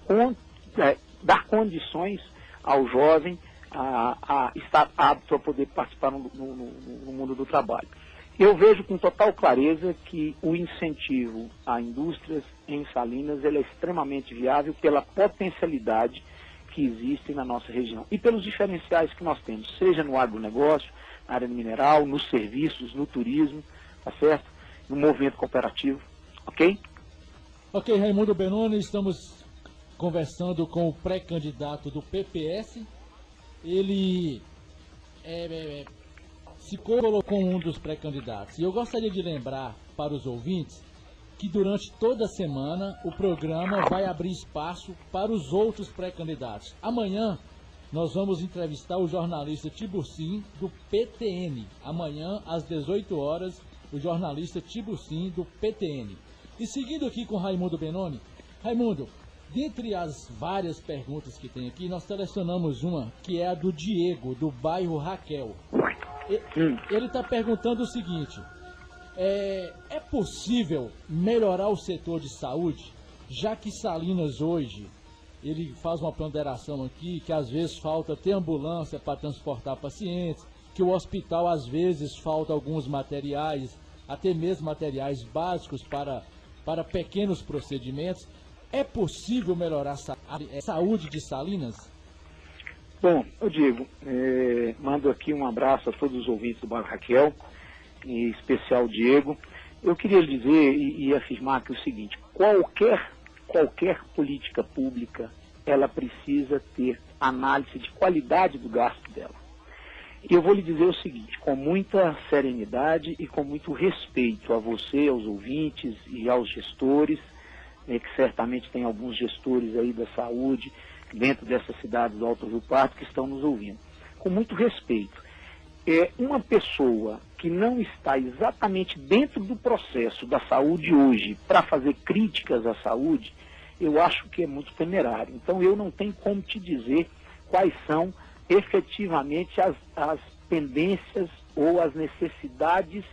dar condições ao jovem a estar apto a poder participar no mundo do trabalho. Eu vejo com total clareza que o incentivo a indústrias em Salinas ele é extremamente viável pela potencialidade que existe na nossa região e pelos diferenciais que nós temos, seja no agronegócio, na área mineral, nos serviços, no turismo, tá certo? No movimento cooperativo, ok? Ok, Raimundo Benoni, estamos conversando com o pré-candidato do PPS. Ele se colocou um dos pré-candidatos. E eu gostaria de lembrar para os ouvintes que durante toda a semana o programa vai abrir espaço para os outros pré-candidatos. Amanhã nós vamos entrevistar o jornalista Tiburcim do PTN. Amanhã às 18 horas, o jornalista Tiburcim do PTN. E seguindo aqui com Raimundo Benoni, Raimundo, dentre as várias perguntas que tem aqui, nós selecionamos uma que é a do Diego, do bairro Raquel. Ele está perguntando o seguinte: é possível melhorar o setor de saúde, já que Salinas hoje, ele faz uma ponderação aqui, que às vezes falta ter ambulância para transportar pacientes, que o hospital às vezes falta alguns materiais, até mesmo materiais básicos para pequenos procedimentos. É possível melhorar a saúde de Salinas? Bom, eu digo, mando aqui um abraço a todos os ouvintes do bairro Raquel, em especial o Diego. Eu queria lhe dizer e afirmar que o seguinte: qualquer política pública, ela precisa ter análise de qualidade do gasto dela. E eu vou lhe dizer o seguinte, com muita serenidade e com muito respeito a você, aos ouvintes e aos gestores, que certamente tem alguns gestores aí da saúde dentro dessas cidades do Alto Rio Pardo que estão nos ouvindo. Com muito respeito, uma pessoa que não está exatamente dentro do processo da saúde hoje para fazer críticas à saúde, eu acho que é muito temerário. Então eu não tenho como te dizer quais são efetivamente as pendências ou as necessidades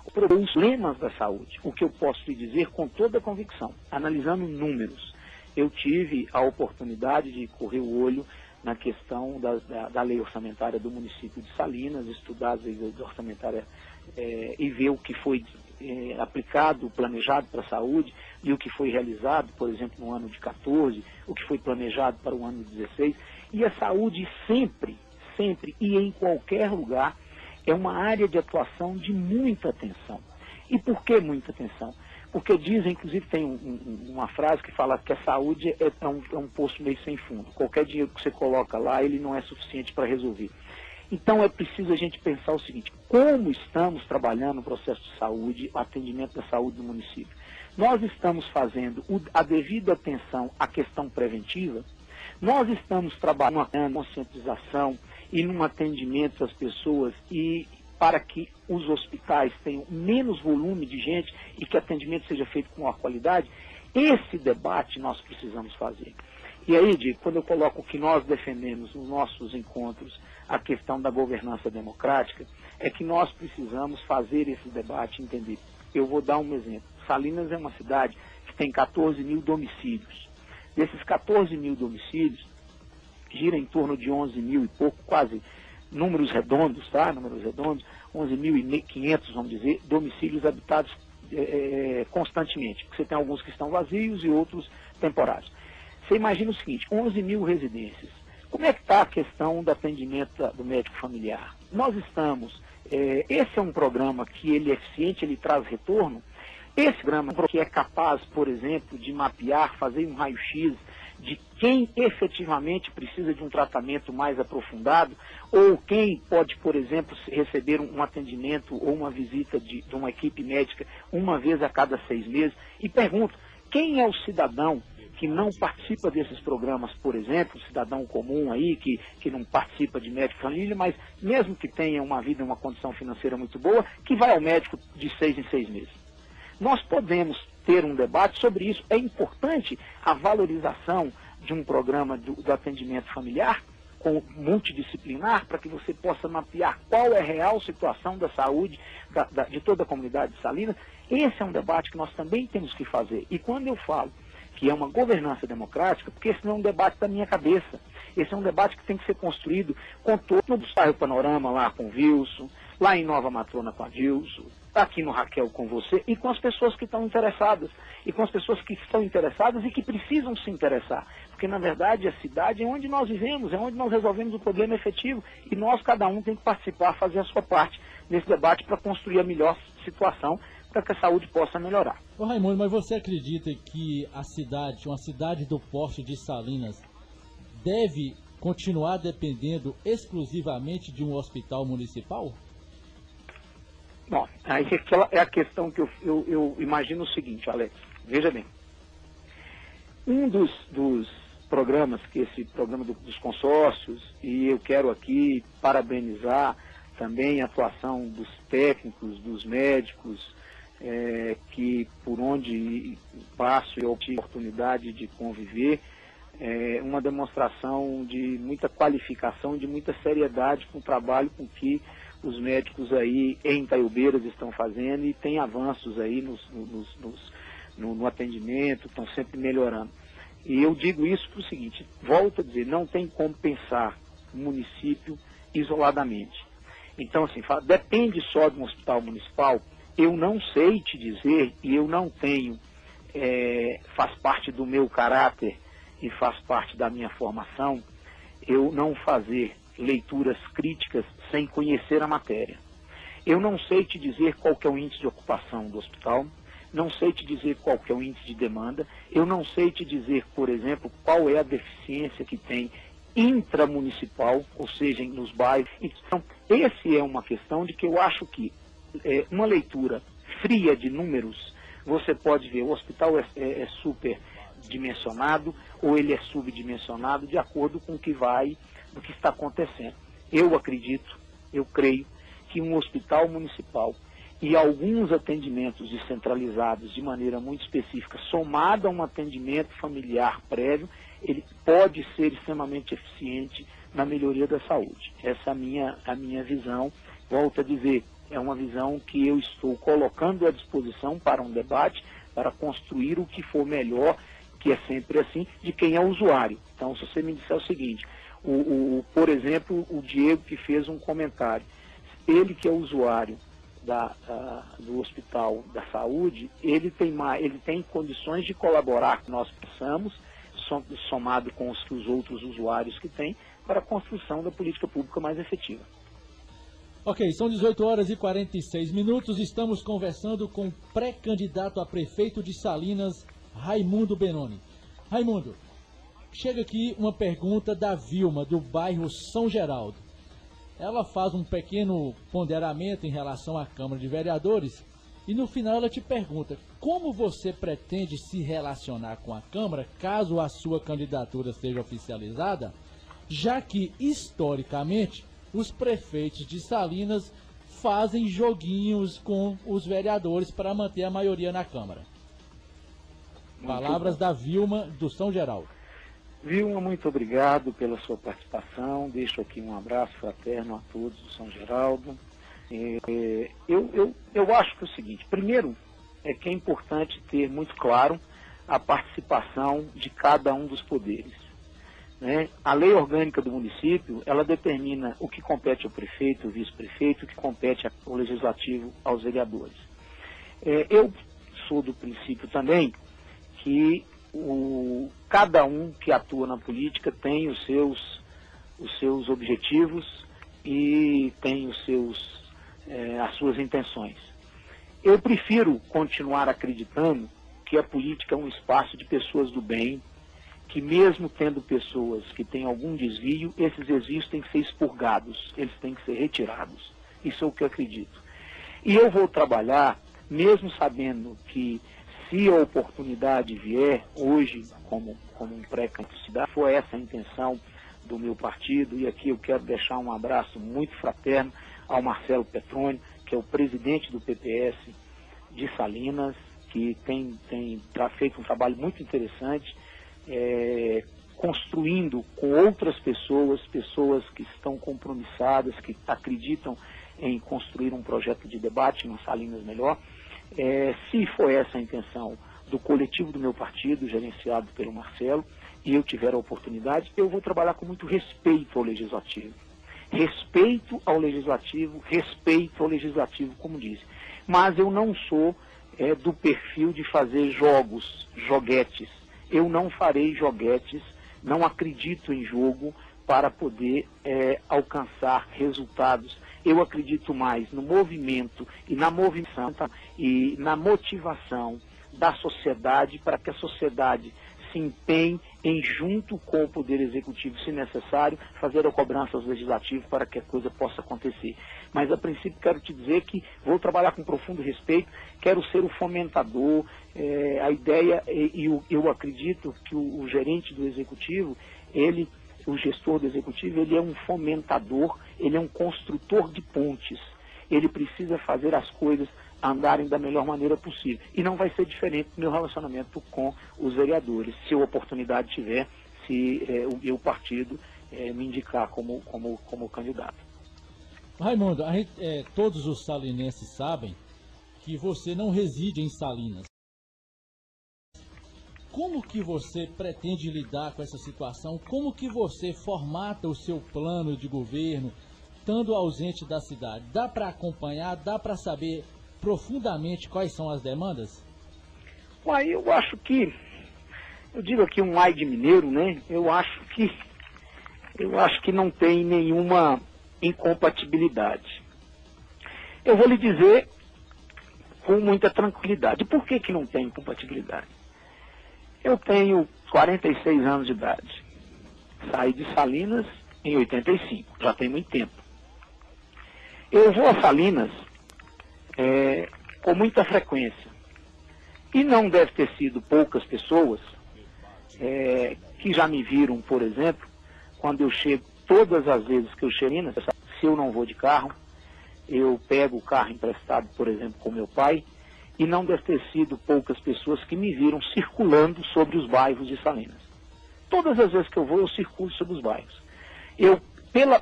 ou problemas da saúde. O que eu posso lhe dizer com toda a convicção, analisando números, eu tive a oportunidade de correr o olho na questão da lei orçamentária do município de Salinas, estudar a lei orçamentária e ver o que foi aplicado, planejado para a saúde e o que foi realizado, por exemplo, no ano de 14, o que foi planejado para o ano de 16. E a saúde sempre e em qualquer lugar é uma área de atuação de muita atenção. E por que muita atenção? Porque dizem, inclusive tem uma frase que fala que a saúde é um poço meio sem fundo. Qualquer dinheiro que você coloca lá, ele não é suficiente para resolver. Então é preciso a gente pensar o seguinte, como estamos trabalhando no processo de saúde, o atendimento da saúde do município? Nós estamos fazendo a devida atenção à questão preventiva, nós estamos trabalhando na conscientização e num atendimento às pessoas e para que os hospitais tenham menos volume de gente e que o atendimento seja feito com maior qualidade. Esse debate nós precisamos fazer. E aí, Diego, quando eu coloco que nós defendemos nos nossos encontros a questão da governança democrática, é que nós precisamos fazer esse debate, entender. Eu vou dar um exemplo. Salinas é uma cidade que tem 14 mil domicílios. Desses 14 mil domicílios, gira em torno de 11 mil e pouco, quase números redondos, tá? Números redondos, 11.500, vamos dizer, domicílios habitados constantemente. Você tem alguns que estão vazios e outros temporários. Você imagina o seguinte, 11 mil residências. Como é que está a questão do atendimento do médico familiar? Nós estamos, esse é um programa que ele é eficiente, ele traz retorno. Esse programa que é capaz, por exemplo, de mapear, fazer um raio-x de quem efetivamente precisa de um tratamento mais aprofundado ou quem pode, por exemplo, receber um atendimento ou uma visita de uma equipe médica uma vez a cada 6 meses. E pergunto, quem é o cidadão que não participa desses programas, por exemplo, cidadão comum aí, que não participa de médico família, mas mesmo que tenha uma vida, uma condição financeira muito boa, que vai ao médico de 6 em 6 meses? Nós podemos ter um debate sobre isso. É importante a valorização de um programa do atendimento familiar, multidisciplinar, para que você possa mapear qual é a real situação da saúde de toda a comunidade de Salinas. Esse é um debate que nós também temos que fazer. E quando eu falo que é uma governança democrática, porque esse não é um debate da minha cabeça. Esse é um debate que tem que ser construído com todo o bairro Panorama, lá com o Wilson, lá em Nova Matrona com a Dilson, aqui no Raquel com você, e com as pessoas que estão interessadas, e com as pessoas que estão interessadas e que precisam se interessar. Porque, na verdade, a cidade é onde nós vivemos, é onde nós resolvemos o problema efetivo, e nós, cada um, tem que participar, fazer a sua parte nesse debate para construir a melhor situação para que a saúde possa melhorar. Ô Raimundo, mas você acredita que a cidade, uma cidade do porte de Salinas, deve continuar dependendo exclusivamente de um hospital municipal? Bom, aí é a questão que eu imagino o seguinte, Alex, veja bem. Um dos programas, que esse programa dos consórcios, e eu quero aqui parabenizar também a atuação dos técnicos, dos médicos, que por onde passo eu tive a oportunidade de conviver, uma demonstração de muita qualificação, de muita seriedade com o trabalho com que os médicos aí em Itaiobeiras estão fazendo, e tem avanços aí no atendimento, estão sempre melhorando. E eu digo isso para o seguinte, volto a dizer, não tem como pensar o município isoladamente. Então, assim, depende só de um hospital municipal, eu não sei te dizer, e eu não tenho, faz parte do meu caráter e faz parte da minha formação, eu não fazer leituras críticas sem conhecer a matéria. Eu não sei te dizer qual que é o índice de ocupação do hospital, não sei te dizer qual que é o índice de demanda, eu não sei te dizer, por exemplo, qual é a deficiência que tem intramunicipal, ou seja, nos bairros. Então, essa é uma questão de que eu acho que uma leitura fria de números, você pode ver, o hospital é superdimensionado ou ele é subdimensionado de acordo com o que está acontecendo. Eu acredito, eu creio que um hospital municipal e alguns atendimentos descentralizados de maneira muito específica, somado a um atendimento familiar prévio, ele pode ser extremamente eficiente na melhoria da saúde. Essa é a minha visão. Volto a dizer, é uma visão que eu estou colocando à disposição para um debate, para construir o que for melhor, que é sempre assim, de quem é o usuário. Então, se você me disser o seguinte, por exemplo, o Diego que fez um comentário, ele que é usuário do Hospital da Saúde, ele tem condições de colaborar que nós possamos, somado com os outros usuários que têm, para a construção da política pública mais efetiva. Ok, são 18 horas e 46 minutos, estamos conversando com o pré-candidato a prefeito de Salinas, Raimundo Benoni. Raimundo, chega aqui uma pergunta da Vilma, do bairro São Geraldo. Ela faz um pequeno ponderamento em relação à Câmara de Vereadores e no final ela te pergunta como você pretende se relacionar com a Câmara caso a sua candidatura seja oficializada, já que, historicamente, os prefeitos de Salinas fazem joguinhos com os vereadores para manter a maioria na Câmara. Palavras da Vilma, do São Geraldo. Vilma, muito obrigado pela sua participação. Deixo aqui um abraço fraterno a todos do São Geraldo. Eu acho que é o seguinte, primeiro, que é importante ter muito claro a participação de cada um dos poderes. Né? A lei orgânica do município, ela determina o que compete ao prefeito, ao vice-prefeito, o que compete ao legislativo, aos vereadores. Eu sou do princípio também que cada um que atua na política tem os seus objetivos e tem as suas intenções. Eu prefiro continuar acreditando que a política é um espaço de pessoas do bem, que mesmo tendo pessoas que têm algum desvio, esses desvios têm que ser expurgados, eles têm que ser retirados. Isso é o que eu acredito. E eu vou trabalhar, mesmo sabendo que se a oportunidade vier hoje, como um pré-candidato, for essa a intenção do meu partido, e aqui eu quero deixar um abraço muito fraterno ao Marcelo Petroni, que é o presidente do PPS de Salinas, que tem feito um trabalho muito interessante, construindo com outras pessoas que estão compromissadas, que acreditam em construir um projeto de debate em Salinas melhor. Se for essa a intenção do coletivo do meu partido, gerenciado pelo Marcelo, e eu tiver a oportunidade, eu vou trabalhar com muito respeito ao Legislativo. Respeito ao Legislativo, como disse. Mas eu não sou do perfil de fazer joguetes. Eu não farei joguetes, não acredito em jogo para poder alcançar resultados. Eu acredito mais no movimento e na movimentação e na motivação da sociedade para que a sociedade se empenhe em, junto com o Poder Executivo, se necessário, fazer a cobrança aos legislativos para que a coisa possa acontecer. Mas, a princípio, quero te dizer que vou trabalhar com profundo respeito, quero ser o fomentador, a ideia, eu acredito que o gerente do Executivo, o gestor do Executivo, ele é um fomentador, ele é um construtor de pontes. Ele precisa fazer as coisas andarem da melhor maneira possível. E não vai ser diferente do meu relacionamento com os vereadores, se a oportunidade tiver, se o meu partido me indicar como candidato. Raimundo, todos os salinenses sabem que você não reside em Salinas. Como que você pretende lidar com essa situação? Como que você formata o seu plano de governo, estando ausente da cidade? Dá para acompanhar, dá para saber profundamente quais são as demandas? Eu acho que, eu digo aqui um ai de mineiro, né? Eu acho que não tem nenhuma incompatibilidade. Eu vou lhe dizer com muita tranquilidade. Por que não tem incompatibilidade? Eu tenho 46 anos de idade. Saí de Salinas em 85, já tem muito tempo. Eu vou a Salinas com muita frequência. E não deve ter sido poucas pessoas que já me viram, por exemplo, quando eu chego, todas as vezes que eu chego em Salinas, se eu não vou de carro, eu pego o carro emprestado, por exemplo, com meu pai, e não deve ter sido poucas pessoas que me viram circulando sobre os bairros de Salinas. Todas as vezes que eu vou, eu circulo sobre os bairros. Eu, pela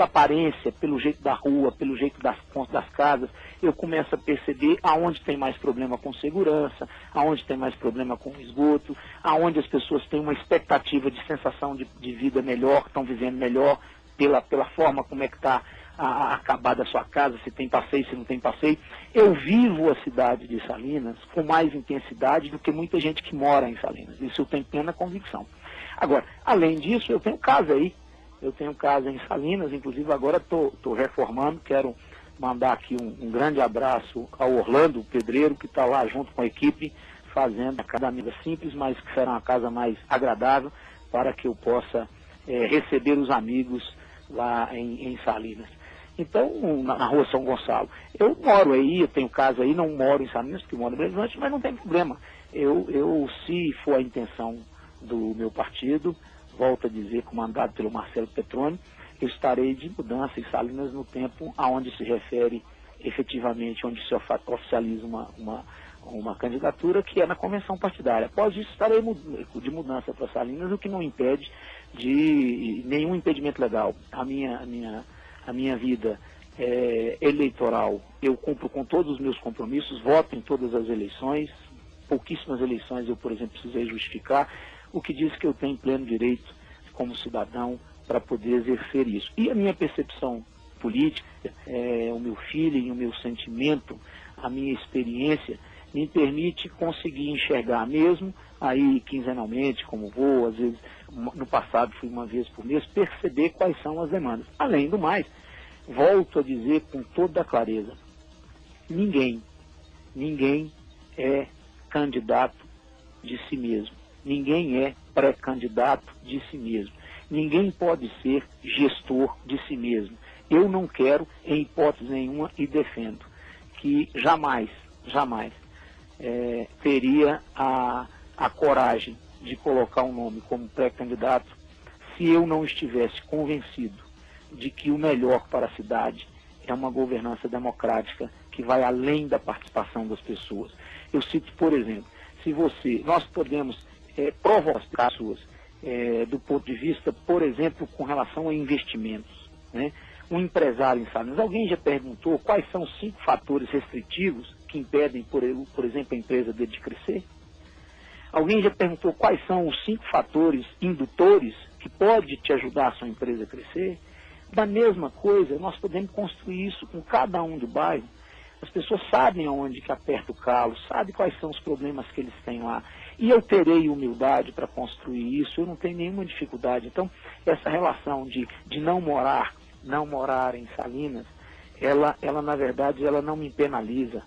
aparência, pelo jeito da rua, pelo jeito das casas, eu começo a perceber aonde tem mais problema com segurança, aonde tem mais problema com esgoto, aonde as pessoas têm uma expectativa de sensação de vida melhor, estão vivendo melhor, pela forma como é que está acabada a sua casa, se tem passeio, se não tem passeio. Eu vivo a cidade de Salinas com mais intensidade do que muita gente que mora em Salinas. Isso eu tenho plena convicção. Agora, além disso, eu tenho casa aí. Eu tenho casa em Salinas, inclusive agora estou reformando, quero mandar aqui um grande abraço ao Orlando, o pedreiro, que está lá junto com a equipe, fazendo a casa simples, mas que será uma casa mais agradável, para que eu possa receber os amigos lá em Salinas. Então, na rua São Gonçalo. Eu moro aí, eu tenho casa aí, não moro em Salinas, porque moro em Belo Horizonte, mas não tem problema. Se for a intenção do meu partido, volto a dizer, comandado pelo Marcelo Petroni, eu estarei de mudança em Salinas no tempo aonde se refere efetivamente, onde se oficializa uma candidatura, que é na convenção partidária. Após isso, estarei de mudança para Salinas, o que não impede de nenhum impedimento legal. A minha vida eleitoral, eu cumpro com todos os meus compromissos, voto em todas as eleições, pouquíssimas eleições eu, por exemplo, precisei justificar, o que diz que eu tenho pleno direito como cidadão para poder exercer isso. E a minha percepção política, o meu feeling, o meu sentimento, a minha experiência, me permite conseguir enxergar mesmo, aí quinzenalmente, como vou, às vezes, no passado fui uma vez por mês, perceber quais são as demandas. Além do mais, volto a dizer com toda a clareza, ninguém é candidato de si mesmo. Ninguém é pré-candidato de si mesmo. Ninguém pode ser gestor de si mesmo. Eu não quero, em hipótese nenhuma, e defendo que jamais teria a coragem de colocar um nome como pré-candidato se eu não estivesse convencido de que o melhor para a cidade é uma governança democrática que vai além da participação das pessoas. Eu cito, por exemplo, nós podemos provocar pessoas do ponto de vista, por exemplo, com relação a investimentos, né? Um empresário em Salinas, alguém já perguntou quais são os 5 fatores restritivos que impedem, por exemplo, a empresa dele de crescer? Alguém já perguntou quais são os 5 fatores indutores que podem te ajudar a sua empresa a crescer? Da mesma coisa, nós podemos construir isso com cada um do bairro. As pessoas sabem aonde que aperta o calo, sabem quais são os problemas que eles têm lá. E eu terei humildade para construir isso, eu não tenho nenhuma dificuldade. Então, essa relação de não morar em Salinas, ela na verdade, ela não me penaliza.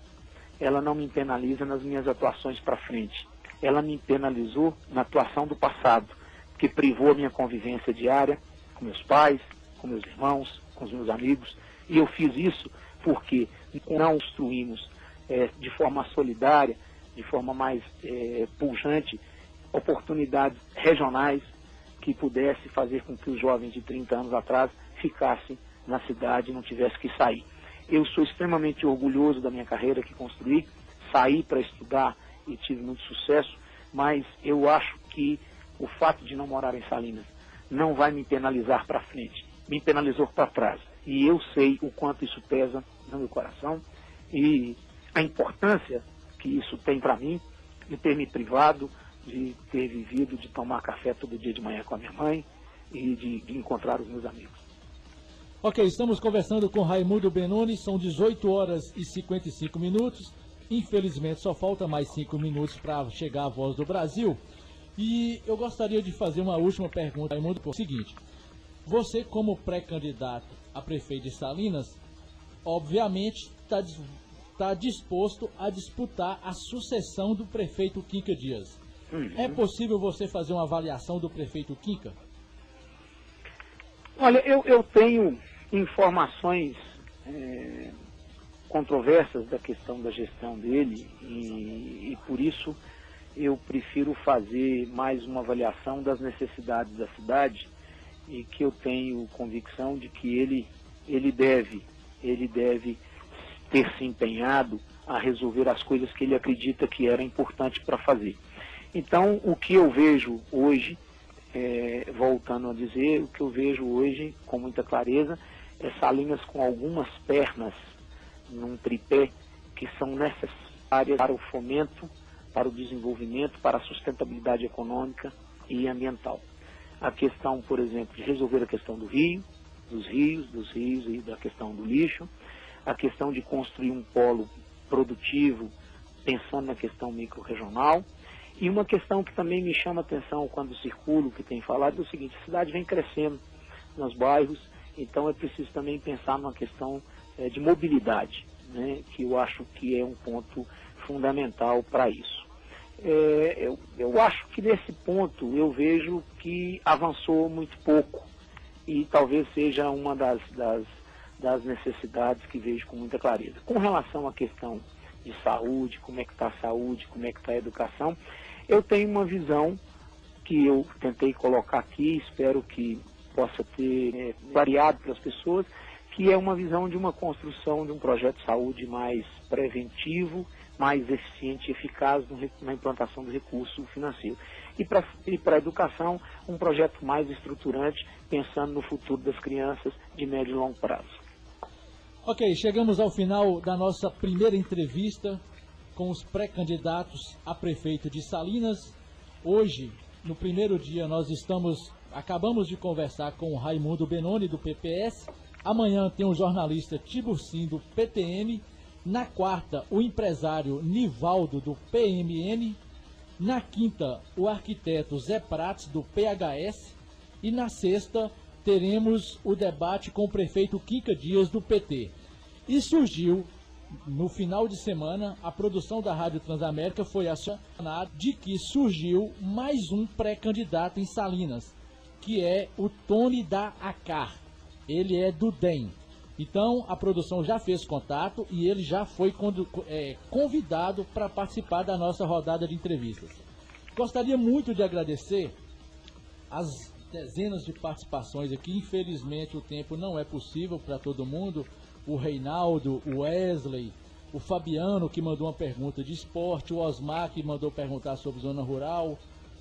Ela não me penaliza nas minhas atuações para frente. Ela me penalizou na atuação do passado, que privou a minha convivência diária com meus pais, com meus irmãos, com os meus amigos. E eu fiz isso porque não construímos de forma solidária, de forma mais pujante, oportunidades regionais que pudesse fazer com que os jovens de 30 anos atrás ficassem na cidade e não tivessem que sair. Eu sou extremamente orgulhoso da minha carreira que construí, saí para estudar e tive muito sucesso, mas eu acho que o fato de não morar em Salinas não vai me penalizar para frente, me penalizou para trás. E eu sei o quanto isso pesa no meu coração e a importância que isso tem para mim, de ter me privado, de ter vivido, de tomar café todo dia de manhã com a minha mãe e de encontrar os meus amigos. Ok, estamos conversando com Raimundo Benoni, são 18 horas e 55 minutos. Infelizmente só falta mais 5 minutos para chegar a Voz do Brasil. E eu gostaria de fazer uma última pergunta, Raimundo, por seguinte. Você, como pré-candidato a prefeito de Salinas, obviamente está disposto a disputar a sucessão do prefeito Quinca Dias. É possível você fazer uma avaliação do prefeito Quinca? Olha, eu tenho informações controversas da questão da gestão dele e por isso eu prefiro fazer mais uma avaliação das necessidades da cidade e que eu tenho convicção de que ele deve ter se empenhado a resolver as coisas que ele acredita que era importante para fazer. Então, o que eu vejo hoje, voltando a dizer, o que eu vejo hoje com muita clareza é Salinas com algumas pernas num tripé que são necessárias para o fomento, para o desenvolvimento, para a sustentabilidade econômica e ambiental. A questão, por exemplo, de resolver a questão dos rios e da questão do lixo, a questão de construir um polo produtivo, pensando na questão micro-regional, e uma questão que também me chama a atenção quando circulo, que tem falado, é o seguinte: a cidade vem crescendo nos bairros, então é preciso também pensar numa questão de mobilidade, né, que eu acho que é um ponto fundamental para isso. Eu acho que nesse ponto eu vejo que avançou muito pouco e talvez seja uma das necessidades que vejo com muita clareza. Com relação à questão de saúde, como é que está a saúde, como é que está a educação, eu tenho uma visão que eu tentei colocar aqui, espero que possa ter variado para as pessoas, que é uma visão de uma construção de um projeto de saúde mais preventivo, mais eficiente e eficaz na implantação do recurso financeiro. E para a educação, um projeto mais estruturante, pensando no futuro das crianças de médio e longo prazo. Ok, chegamos ao final da nossa primeira entrevista com os pré-candidatos a prefeito de Salinas. Hoje, no primeiro dia, nós acabamos de conversar com o Raimundo Benoni, do PPS. Amanhã tem o jornalista Tiburcim, do PTN. Na quarta, o empresário Nivaldo, do PMN. Na quinta, o arquiteto Zé Prates, do PHS. E na sexta, teremos o debate com o prefeito Quica Dias, do PT. E surgiu, no final de semana, a produção da Rádio Transamérica foi acionada de que surgiu mais um pré-candidato em Salinas, que é o Tony da Acar. Ele é do DEM. Então, a produção já fez contato e ele já foi convidado para participar da nossa rodada de entrevistas. Gostaria muito de agradecer as dezenas de participações aqui. Infelizmente, o tempo não é possível para todo mundo. O Reinaldo, o Wesley, o Fabiano, que mandou uma pergunta de esporte, o Osmar, que mandou perguntar sobre zona rural,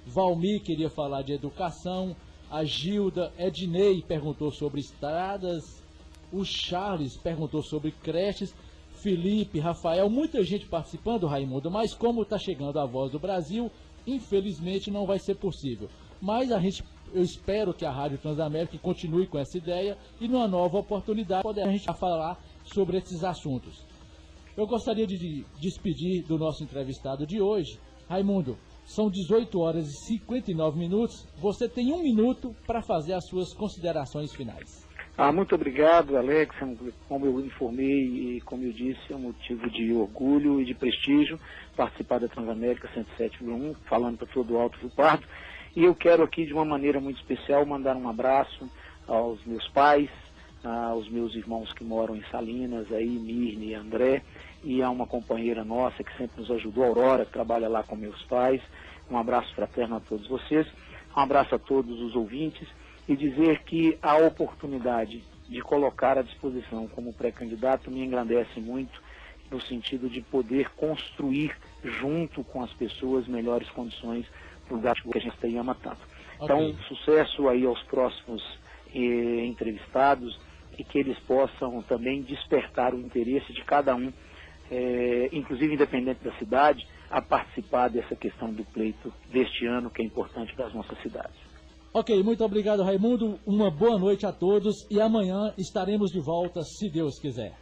Valmir queria falar de educação, a Gilda, Ednei perguntou sobre estradas, o Charles perguntou sobre creches, Felipe, Rafael, muita gente participando, Raimundo, mas como está chegando a Voz do Brasil, infelizmente não vai ser possível. Mas eu espero que a Rádio Transamérica continue com essa ideia e numa nova oportunidade a gente falar sobre esses assuntos. Eu gostaria de despedir do nosso entrevistado de hoje. Raimundo, são 18 horas e 59 minutos. Você tem 1 minuto para fazer as suas considerações finais. Muito obrigado, Alex. Como eu informei e como eu disse, é um motivo de orgulho e de prestígio participar da Transamérica 107,1, falando para todo o Alto Rio Pardo. E eu quero aqui, de uma maneira muito especial, mandar um abraço aos meus pais, aos meus irmãos que moram em Salinas, aí, Mirne e André, e a uma companheira nossa que sempre nos ajudou, Aurora, que trabalha lá com meus pais. Um abraço fraterno a todos vocês, um abraço a todos os ouvintes, e dizer que a oportunidade de colocar à disposição como pré-candidato me engrandece muito, no sentido de poder construir junto com as pessoas melhores condições para o gasto que a gente ama tanto. Então, sucesso aí aos próximos entrevistados e que eles possam também despertar o interesse de cada um, inclusive independente da cidade, a participar dessa questão do pleito deste ano, que é importante para as nossas cidades. Ok, muito obrigado, Raimundo. Uma boa noite a todos e amanhã estaremos de volta, se Deus quiser.